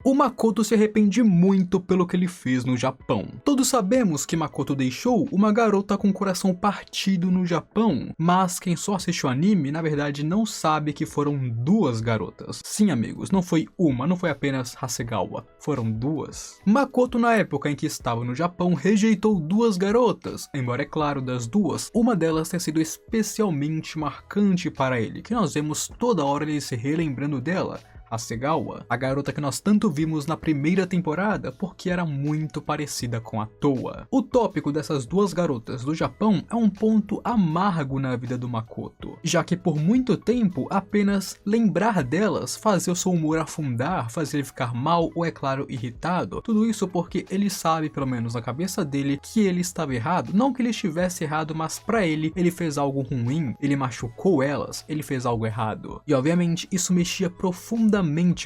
O Makoto se arrepende muito pelo que ele fez no Japão. Todos sabemos que Makoto deixou uma garota com o coração partido no Japão, mas quem só assiste o anime, na verdade não sabe que foram duas garotas. Sim, amigos, não foi uma, não foi apenas Hasegawa, foram duas. Makoto, na época em que estava no Japão, rejeitou duas garotas, embora é claro, das duas, uma delas tenha sido especialmente marcante para ele, que nós vemos toda hora ele se relembrando dela. Hasegawa, a garota que nós tanto vimos na primeira temporada porque era muito parecida com a Towa. O tópico dessas duas garotas do Japão é um ponto amargo na vida do Makoto, já que por muito tempo apenas lembrar delas fazia o seu humor afundar, fazia ele ficar mal ou, é claro, irritado. Tudo isso porque ele sabe, pelo menos na cabeça dele, que ele estava errado. Não que ele estivesse errado, mas pra ele fez algo ruim, ele machucou elas, ele fez algo errado. E obviamente isso mexia profundamente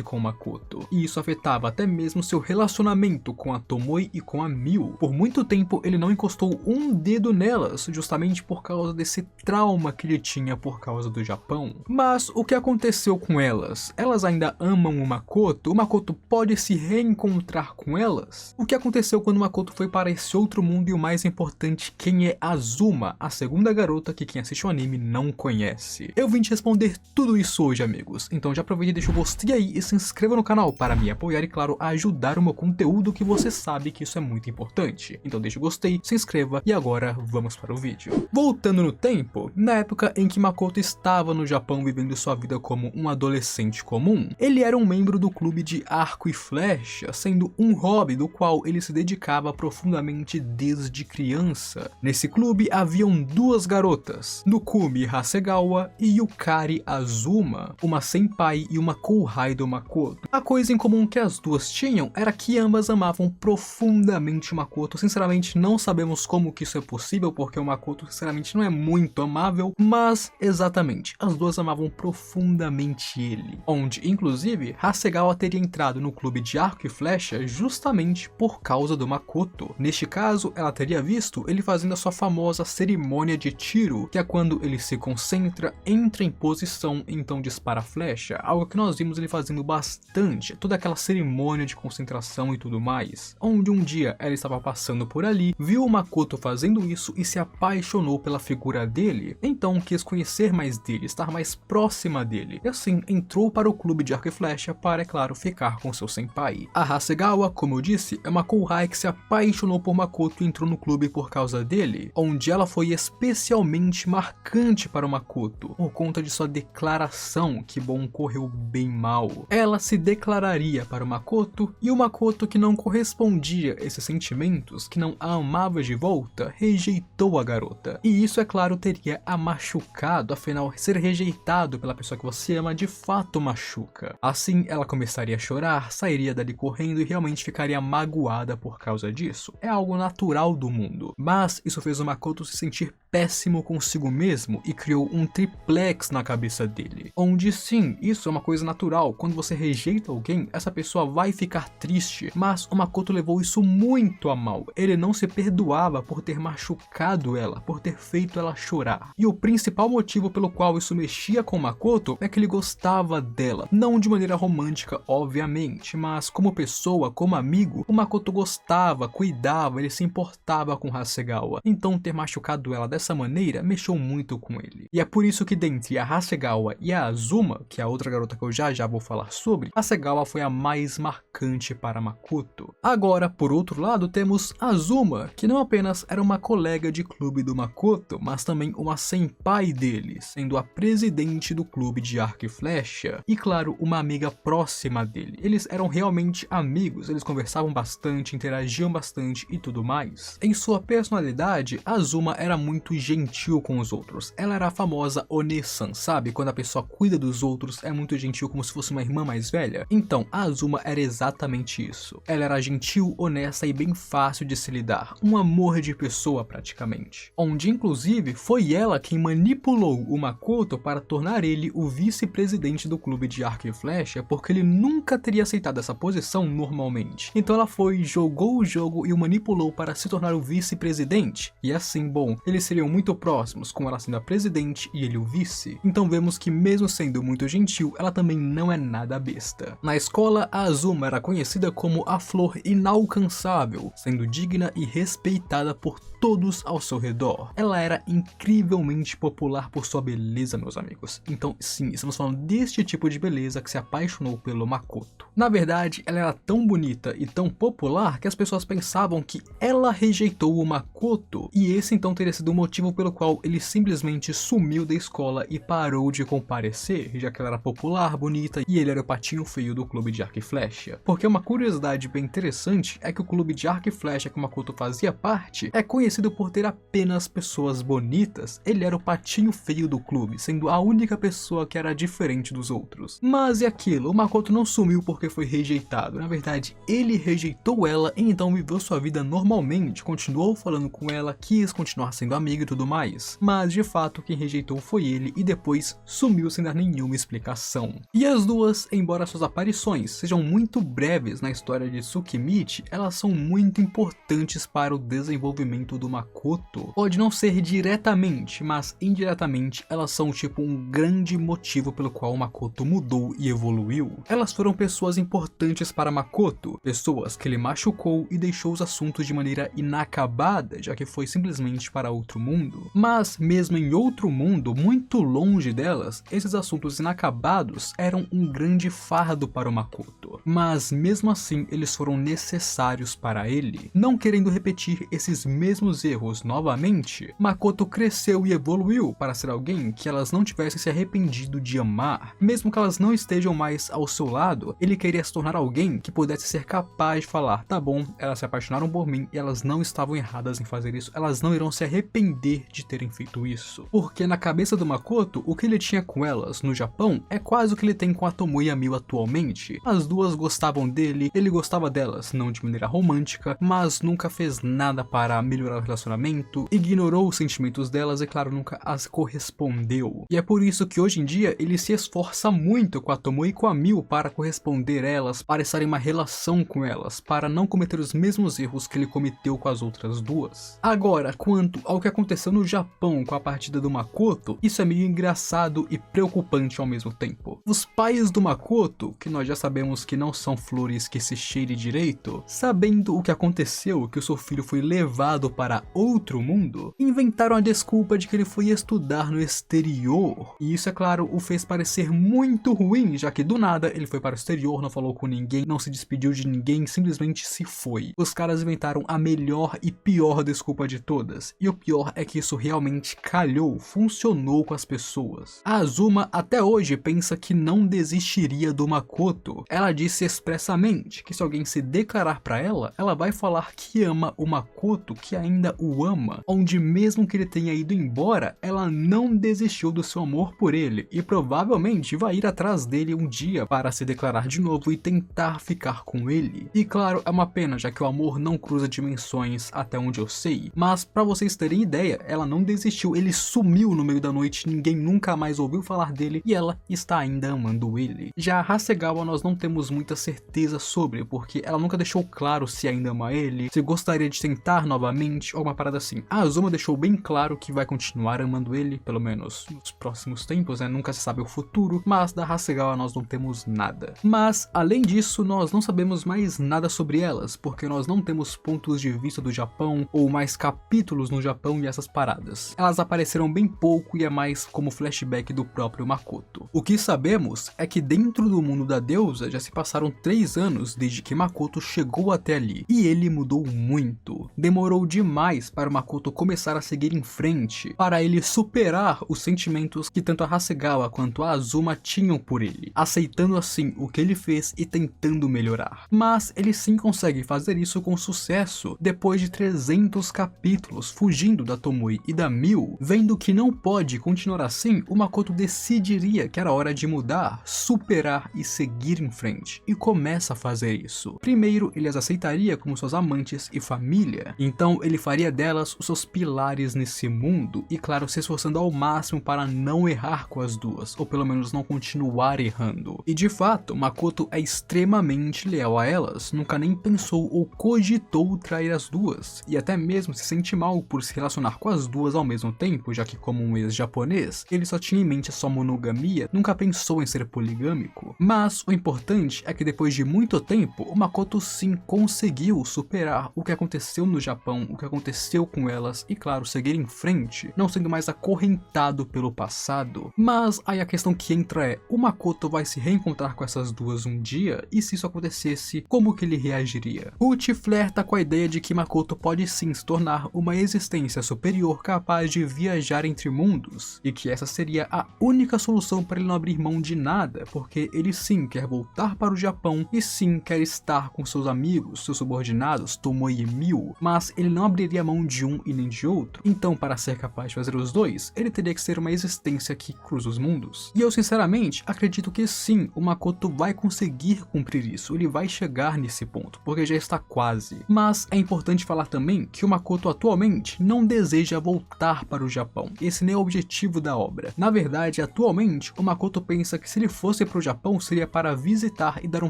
com Makoto, e isso afetava até mesmo seu relacionamento com a Tomoe e com a Miu. Por muito tempo ele não encostou um dedo nelas, justamente por causa desse trauma que ele tinha por causa do Japão. Mas o que aconteceu com elas? Elas ainda amam o Makoto? O Makoto pode se reencontrar com elas? O que aconteceu quando o Makoto foi para esse outro mundo e, o mais importante, quem é Azuma, a segunda garota que quem assiste o anime não conhece? Eu vim te responder tudo isso hoje, amigos, então já aproveita e deixa o gostei aí e se inscreva no canal para me apoiar e, claro, ajudar o meu conteúdo, que você sabe que isso é muito importante. Então deixa o gostei, se inscreva e agora vamos para o vídeo. Voltando no tempo, na época em que Makoto estava no Japão vivendo sua vida como um adolescente comum, ele era um membro do clube de arco e flecha, sendo um hobby do qual ele se dedicava profundamente desde criança. Nesse clube haviam duas garotas, Nukumi Hasegawa e Yukari Azuma, uma senpai e uma kouhai do Makoto. A coisa em comum que as duas tinham era que ambas amavam profundamente o Makoto. Sinceramente não sabemos como que isso é possível, porque o Makoto sinceramente não é muito amável, mas exatamente, as duas amavam profundamente ele. Onde inclusive Hasegawa teria entrado no clube de arco e flecha justamente por causa do Makoto. Neste caso, ela teria visto ele fazendo a sua famosa cerimônia de tiro, que é quando ele se concentra, entra em posição e então dispara a flecha, algo que nós vimos ele fazendo bastante, toda aquela cerimônia de concentração e tudo mais, onde um dia ela estava passando por ali, viu o Makoto fazendo isso e se apaixonou pela figura dele, então quis conhecer mais dele, estar mais próxima dele, e assim entrou para o clube de arco e flecha para, é claro, ficar com seu senpai. A Hasegawa, como eu disse, é uma kouhai que se apaixonou por Makoto e entrou no clube por causa dele, onde ela foi especialmente marcante para o Makoto, por conta de sua declaração que, bom, correu bem mal. Ela se declararia para o Makoto, e o Makoto, que não correspondia a esses sentimentos, que não a amava de volta, rejeitou a garota. E isso, é claro, teria a machucado, afinal, ser rejeitado pela pessoa que você ama de fato machuca. Assim, ela começaria a chorar, sairia dali correndo e realmente ficaria magoada por causa disso. É algo natural do mundo. Mas isso fez o Makoto se sentir péssimo consigo mesmo e criou um triplex na cabeça dele, onde sim, isso é uma coisa natural. Quando você rejeita alguém, essa pessoa vai ficar triste, mas o Makoto levou isso muito a mal. Ele não se perdoava por ter machucado ela, por ter feito ela chorar. E o principal motivo pelo qual isso mexia com o Makoto é que ele gostava dela, não de maneira romântica, obviamente, mas como pessoa, como amigo, o Makoto gostava, cuidava, ele se importava com Hasegawa. Então ter machucado ela dessa maneira mexeu muito com ele. E é por isso que dentre a Hasegawa e a Azuma, que é a outra garota que eu já vou falar sobre, Hasegawa foi a mais marcante para Makoto. Agora, por outro lado, temos Azuma, que não apenas era uma colega de clube do Makoto, mas também uma senpai dele, sendo a presidente do clube de arco e flecha, e claro, uma amiga próxima dele. Eles eram realmente amigos, eles conversavam bastante, interagiam bastante e tudo mais. Em sua personalidade, Azuma era muito gentil com os outros. Ela era a famosa One-san, sabe? Quando a pessoa cuida dos outros, é muito gentil, como se fosse uma irmã mais velha. Então, a Azuma era exatamente isso. Ela era gentil, honesta e bem fácil de se lidar. Um amor de pessoa, praticamente. Onde, inclusive, foi ela quem manipulou o Makoto para tornar ele o vice-presidente do clube de arco e flecha, porque ele nunca teria aceitado essa posição normalmente. Então ela foi, jogou o jogo e o manipulou para se tornar o vice-presidente. E assim, bom, eles seriam muito próximos, com ela sendo a presidente e ele o vice. Então vemos que, mesmo sendo muito gentil, ela também não não é nada besta. Na escola, a Azuma era conhecida como a flor inalcançável, sendo digna e respeitada por todos ao seu redor. Ela era incrivelmente popular por sua beleza, meus amigos. Então sim, estamos falando deste tipo de beleza que se apaixonou pelo Makoto. Na verdade, ela era tão bonita e tão popular que as pessoas pensavam que ela rejeitou o Makoto, e esse então teria sido o motivo pelo qual ele simplesmente sumiu da escola e parou de comparecer, já que ela era popular, bonita e ele era o patinho feio do clube de arco e flecha. Porque uma curiosidade bem interessante é que o clube de arco e flecha que o Makoto fazia parte é conhecido por ter apenas pessoas bonitas. Ele era o patinho feio do clube, sendo a única pessoa que era diferente dos outros. Mas e aquilo, o Makoto não sumiu porque foi rejeitado. Na verdade, ele rejeitou ela e então viveu sua vida normalmente, continuou falando com ela, quis continuar sendo amigo e tudo mais. Mas de fato, quem rejeitou foi ele e depois sumiu sem dar nenhuma explicação. E as duas, embora suas aparições sejam muito breves na história de Tsukimichi, elas são muito importantes para o desenvolvimento do Makoto. Pode não ser diretamente, mas indiretamente elas são tipo um grande motivo pelo qual o Makoto mudou e evoluiu. Elas foram pessoas importantes para Makoto, pessoas que ele machucou e deixou os assuntos de maneira inacabada, já que foi simplesmente para outro mundo. Mas mesmo em outro mundo, muito longe delas, esses assuntos inacabados eram um grande fardo para o Makoto. Mas mesmo assim, eles foram necessários para ele. Não querendo repetir esses mesmos erros novamente, Makoto cresceu e evoluiu para ser alguém que elas não tivessem se arrependido de amar. Mesmo que elas não estejam mais ao seu lado, ele queria se tornar alguém que pudesse ser capaz de falar: tá bom, elas se apaixonaram por mim e elas não estavam erradas em fazer isso, elas não irão se arrepender de terem feito isso. Porque na cabeça do Makoto, o que ele tinha com elas no Japão é quase o que ele tem com a Tomoe Mio atualmente. As duas gostavam dele, ele gostava delas, não de maneira romântica, mas nunca fez nada para melhorar o relacionamento, ignorou os sentimentos delas e claro, nunca as correspondeu. E é por isso que hoje em dia ele se esforça muito com a Tomoe e com a Mio para corresponder elas, para estar em uma relação com elas, para não cometer os mesmos erros que ele cometeu com as outras duas. Agora, quanto ao que aconteceu no Japão com a partida do Makoto, isso é meio engraçado e preocupante ao mesmo tempo. Os pais do Makoto, que nós já sabemos que não são flores que se cheire direito, sabendo o que aconteceu, que o seu filho foi levado para outro mundo, inventaram a desculpa de que ele foi estudar no exterior. E isso, é claro, o fez parecer muito ruim, já que do nada ele foi para o exterior, não falou com ninguém, não se despediu de ninguém, simplesmente se foi. Os caras inventaram a melhor e pior desculpa de todas. E o pior é que isso realmente calhou, funcionou com as pessoas. A Azuma até hoje pensa que não desistiria do Makoto. Ela disse expressamente que se alguém se declarar para ela, ela vai falar que ama o Makoto, que ainda o ama, onde mesmo que ele tenha ido embora, ela não desistiu do seu amor por ele e provavelmente vai ir atrás dele um dia para se declarar de novo e tentar ficar com ele. E claro, é uma pena, já que o amor não cruza dimensões até onde eu sei, mas para vocês terem ideia, ela não desistiu, ele sumiu no meio da noite, ninguém nunca mais ouviu falar dele e ela está ainda amando ele. Já a Hasegawa nós não temos muita certeza sobre, porque ela nunca deixou claro se ainda ama ele, se gostaria de tentar novamente, ou uma parada assim. A Azuma deixou bem claro que vai continuar amando ele, pelo menos nos próximos tempos, né? Nunca se sabe o futuro, mas da Hasegawa nós não temos nada. Mas, além disso, nós não sabemos mais nada sobre elas, porque nós não temos pontos de vista do Japão, ou mais capítulos no Japão e essas paradas. Elas apareceram bem pouco e é mais como flashback do próprio Makoto. O que sabemos é que dentro do mundo da deusa já se passaram 3 anos desde que Makoto chegou até ali, e ele mudou muito. Demorou demais para o Makoto começar a seguir em frente, para ele superar os sentimentos que tanto a Hasegawa quanto a Azuma tinham por ele, aceitando assim o que ele fez e tentando melhorar. Mas ele sim consegue fazer isso com sucesso, depois de 300 capítulos fugindo da Tomoe e da Mio. Vendo que não pode continuar assim, o Makoto decidiria que era hora de mudar, superar e seguir em frente, e começa a fazer isso. Primeiro, ele as aceitaria como suas amantes e família, então ele faria delas os seus pilares nesse mundo, e claro, se esforçando ao máximo para não errar com as duas, ou pelo menos não continuar errando. E de fato, Makoto é extremamente leal a elas, nunca nem pensou ou cogitou trair as duas, e até mesmo se sente mal por se relacionar com as duas ao mesmo tempo, já que como um ex-japonês, ele só tinha em mente a sua monogamia, nunca pensou em ser poligâmico. Mas o importante é que depois de muito tempo, o Makoto sim conseguiu superar o que aconteceu no Japão, o que aconteceu com elas e, claro, seguir em frente, não sendo mais acorrentado pelo passado. Mas aí a questão que entra é, o Makoto vai se reencontrar com essas duas um dia? E se isso acontecesse, como que ele reagiria? Uchi flerta com a ideia de que Makoto pode sim se tornar uma existência superior capaz de viajar entre mundos, e que essa seria a única solução para ele não abrir mão de nada, porque ele sim quer voltar para o Japão e sim quer estar com seus amigos, seus subordinados, Tomoe e Miu, mas ele não abriria mão de um e nem de outro. Então, para ser capaz de fazer os dois, ele teria que ser uma existência que cruza os mundos. E eu sinceramente acredito que sim, o Makoto vai conseguir cumprir isso, ele vai chegar nesse ponto, porque já está quase. Mas é importante falar também que o Makoto atualmente não deseja voltar para o Japão, esse nem é o objetivo da obra. Na verdade, atualmente, o Makoto pensa que se ele fosse para o Japão seria para visitar e dar um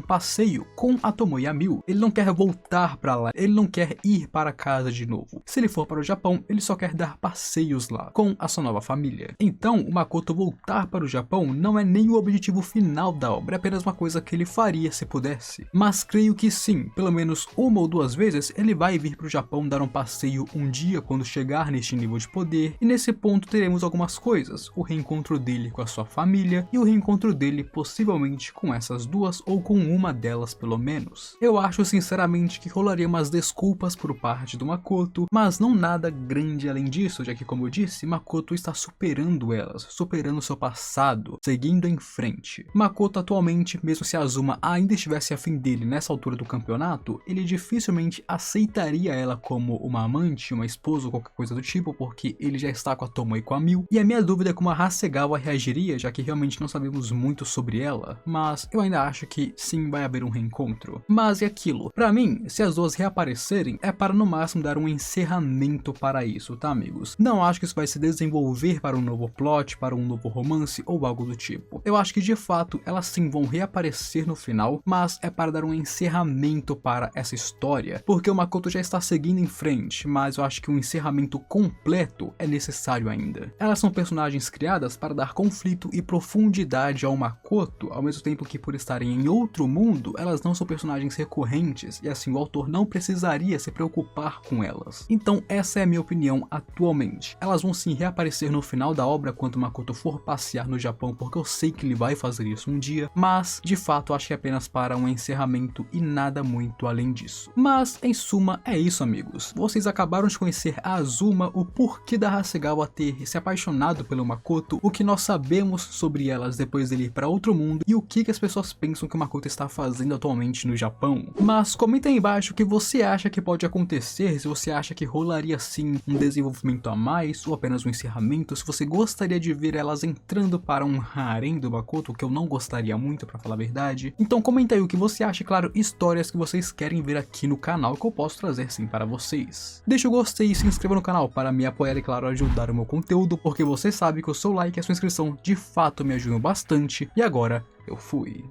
passeio com a Tomoe e a Miu. Ele não quer voltar para lá, ele não quer ir para casa de novo. Se ele for para o Japão, ele só quer dar passeios lá, com a sua nova família. Então, o Makoto voltar para o Japão não é nem o objetivo final da obra, é apenas uma coisa que ele faria se pudesse. Mas creio que sim, pelo menos uma ou duas vezes, ele vai vir para o Japão dar um passeio um dia quando chegar neste nível de poder, e nesse ponto teremos algumas coisas, o reencontro dele com a sua família, e o reencontro dele possivelmente com essas duas, ou com uma delas pelo menos. Eu acho sinceramente que rolaria umas desculpas por parte do Makoto, mas não nada grande além disso, já que, como eu disse, Makoto está superando elas, superando seu passado, seguindo em frente. Makoto atualmente, mesmo se Azuma ainda estivesse afim dele nessa altura do campeonato, ele dificilmente aceitaria ela como uma amante, uma esposa ou qualquer coisa do tipo, porque ele já está com a Tomoe e com a Miu, e a minha dúvida é como a Hasegawa reagiria, já que realmente não sabemos muito sobre ela, mas eu ainda acho que sim, vai haver um reencontro. Mas é aquilo, pra mim, se as duas reaparecerem, é para no máximo dar um encerramento para isso, tá amigos? Não acho que isso vai se desenvolver para um novo plot, para um novo romance ou algo do tipo. Eu acho que de fato elas sim vão reaparecer no final, mas é para dar um encerramento para essa história, porque o Makoto já está seguindo em frente, mas eu acho que um encerramento completo é necessário ainda. Elas são personagens criadas para dar conflito e profundidade ao Makoto, ao mesmo tempo que por estarem em outro mundo, elas não são personagens recorrentes, e assim o autor não precisaria se preocupar com elas. Então essa é a minha opinião atualmente. Elas vão sim reaparecer no final da obra quando o Makoto for passear no Japão, porque eu sei que ele vai fazer isso um dia, mas de fato acho que é apenas para um encerramento e nada muito além disso. Mas em suma é isso, amigos. Vocês acabaram de conhecer a Azuma, o porquê da Hasegawa ter se apaixonado pelo Makoto, o que nós sabemos sobre elas depois dele ir para outro mundo e o que as pessoas pensam que o Makoto está fazendo atualmente no Japão. Mas comenta aí embaixo o que você acha que pode acontecer, se você acha que rolaria sim um desenvolvimento a mais ou apenas um encerramento, se você gostaria de ver elas entrando para um harém do Makoto, o que eu não gostaria muito, pra falar a verdade. Então comenta aí o que você acha e, claro, histórias que vocês querem ver aqui no canal que eu posso trazer sim para vocês. Deixa o gostei e se inscreva no canal para me apoiar e, claro, ajudar o meu conteúdo, porque você sabe que o seu like e a sua inscrição de fato me ajudam bastante. E agora, eu fui.